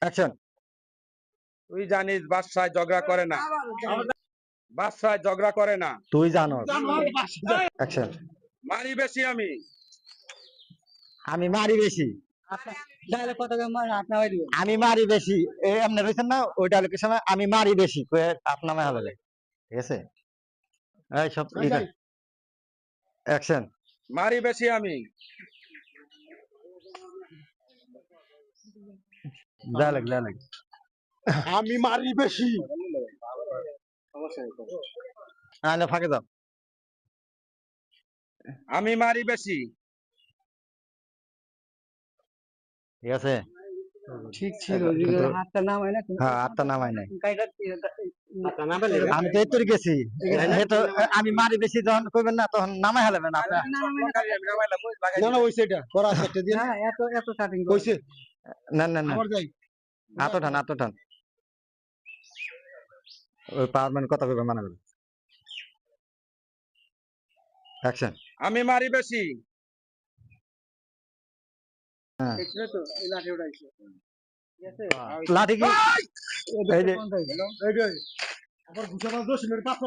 Action. তুই জানিস বাদশায় ঝগড়া করে না, বাদশায় ঝগড়া করে না। তুই জানোস। অ্যাকশন। মারি বেশি আমি, আমি মারি বেশি। আমি মারি বেশি। এমনি রয়েছেন না ওইটা লোকেশন, আমি মারি বেশি আপনার নামে হলে ঠিক আছে। এই সব অ্যাকশন। মারি বেশি আমি, ডায়লগ। আমি মারি বেশি। আলে ফাঁকে দাও। আমি মারি বেশি। ঠিক আছে। ঠিক ছিল, হাতটা নামাই না। হ্যাঁ, হাতটা নামাই নাই। আমি তো এতই গেছি। আমি মারি বেশি যখন করবেন না তখন নামাই হালাবেন আপনার। না না ওই সেটা করা আছে একটা দিন এত কাটিং কইছে না। আমার যাই হাত টান। ওই পাওয়ারম্যান কথা কইবে মানা করবে। অ্যাকশন। আমি মারি বেশি। হ্যাঁ। লাঠি কি? এই যে এই যে আবার ঘুষা মারছো সিমের পাঁচ